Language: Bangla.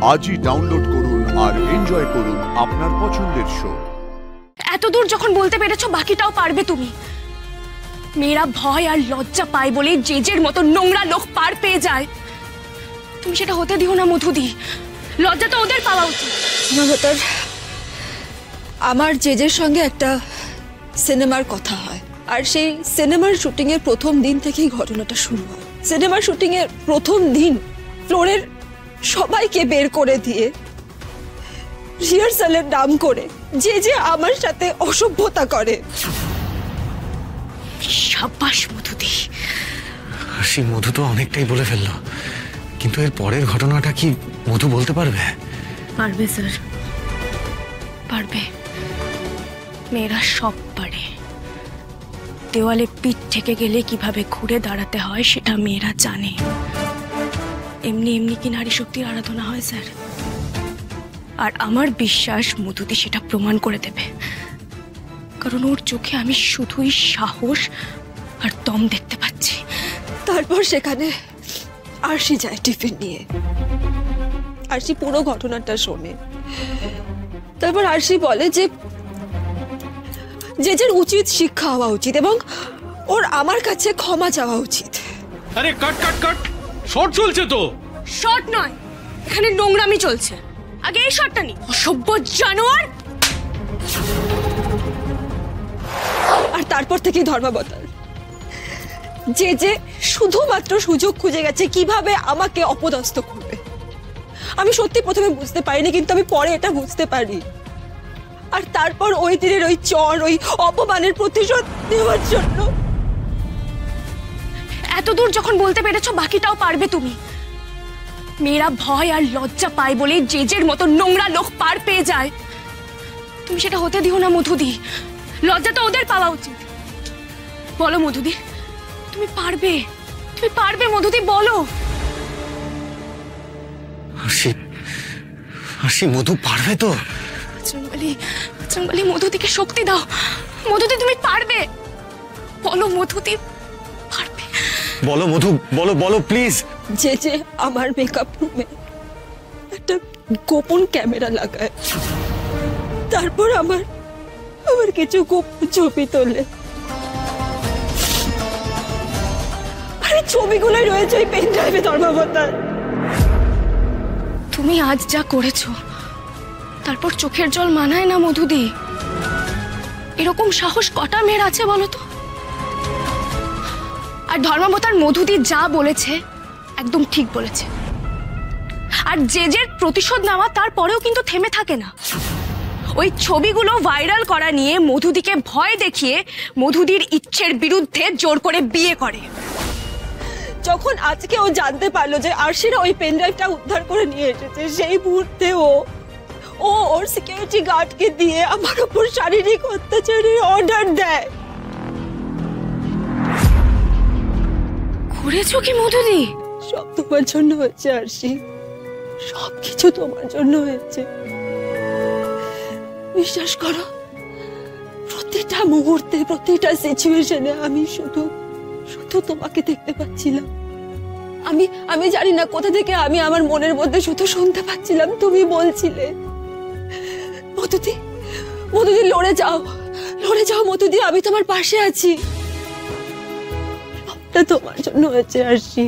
আজই ডাউনলোড করুন আর এনজয় করুন আপনার পছন্দের শো। এতদূর যখন বলতে পেরেছো বাকিটাও পারবে তুমি। মেয়েরা ভয় আর লজ্জা পায় বলে জেজের মতো নোংরা লোক পার পেয়ে যায়। তুমি সেটা হতে দিও না মধুদি, লজ্জা তো ওদের পাওয়া উচিত। আমার জেজের সঙ্গে একটা সিনেমার কথা হয়, আর সেই সিনেমার শুটিং এর প্রথম দিন থেকেই ঘটনাটা শুরু হয়। সিনেমার শুটিং এর প্রথম দিন ফ্লোরের সবাইকে বের করে দিয়ে রিহার্সালের নাম করে যে আমার সাথে অসভ্যতা করে। সাবাস মধুদি। সেই মধু তো অনেকটাই বলে ফেললো, কিন্তু এর পরের ঘটনাটা কি মধু বলতে পারবে? পারবে স্যার, পারবে। মেয়েরা সব পারে। দেওয়ালে পিঠ থেকে গেলে কিভাবে ঘুরে দাঁড়াতে হয় সেটা মেয়েরা জানে। এমনি এমনি কি নারী শক্তির আরাধনা হয় স্যার? আর আমার বিশ্বাস মধুদি সেটা প্রমাণ করে দেবে, কারণ ওর চোখে আমি শুধুই সাহস আর দম দেখতে পাচ্ছি। তারপর সেখানে আরশি যায় টিফিন নিয়ে। আরশি পুরো ঘটনাটা শোনে। তারপর আরশি বলে যে জেজের উচিত শিক্ষা হওয়া উচিত এবং ওর আমার কাছে ক্ষমা চাওয়া উচিত। আরে কাট কাট কাট, শর্ট চলছে তো। শর্ট নয়, এখানে নোংরামি চলছে। আগে এই শর্টটা নি। অসভ্য জানোয়ার। আর তারপর থেকেই ধর্মাবতার। যে শুধুমাত্র সুযোগ খুঁজে গেছে কিভাবে আমাকে অপদস্থ করবে। আমি সত্যি প্রথমে বুঝতে পারিনি, কিন্তু আমি পরে এটা বুঝতে পারি। আর তারপর ওই দিনের ওই চর, ওই অপমানের প্রতিশোধ নেওয়ার জন্য। এতদূর যখন বলতে পেরেছো বাকিটাও পারবে তুমি। মেয়েরা ভয় আর লজ্জা পায় বলে জেজের মতো নোংরা লোক পার পেয়ে যায়। তুমি সেটা হতে দিও না মধুদি, লজ্জা তো ওদের পাওয়া উচিত। বলো মধুদি, তুমি পারবে, তুমি পারবে মধুদি, বলো। হাসি মধু পারবে তো? বলি মধুদিকে শক্তি দাও। মধুদি তুমি পারবে, বলো মধুদি পারবে। বলো মধু, বলো বলো প্লিজ। যে আমার মেকআপ রুমে একটা গোপন ক্যামেরা লাগায়, তারপর আমার কিছু গোপন ছবি তোলে। আরে ছবিগুলোই রয়েছে ওই পেন ড্রাইভে ধর্মাবতার। তুমি আজ যা করেছো তারপর চোখের জল মানায় না মধুদি। এরকম সাহস কটা মেয়ের আছে বলো তো? আর ধর্মাবতার মধুদি যা বলেছে একদম ঠিক বলেছে। আর জেজের প্রতিশোধ নেওয়া তারপরেও কিন্তু থেমে থাকে না। ওই ছবিগুলো ভাইরাল করা নিয়ে মধুদিকে ভয় দেখিয়ে মধুদির ইচ্ছের বিরুদ্ধে জোর করে বিয়ে করে। যখন আজকে ও জানতে পারলো যে আরশিরা ওই পেন ড্রাইভটা উদ্ধার করে নিয়ে এসেছে, সেই মুহূর্তে ওর সিকিউরিটি গার্ডকে দিয়ে আমার উপর শারীরিক অত্যাচারের অর্ডার দেয়। করেছো কি মধুদি? সব তোমার জন্য হয়েছে আরশি, সবকিছু তোমার জন্য হয়েছে। বিশ্বাস করো, প্রতিটা মুহূর্তে, প্রতিটা সিচুয়েশনে আমি শুধু তোমাকে দেখতে পাচ্ছিলাম। আমি জানি না কোথা থেকে আমি আমার মনের মধ্যে শুধু শুনতে পাচ্ছিলাম তুমি বলছিলে, মধুদি লড়ে যাও মধুদি, আমি তোমার পাশে আছি। সবটা তোমার জন্য হয়েছে আরশি।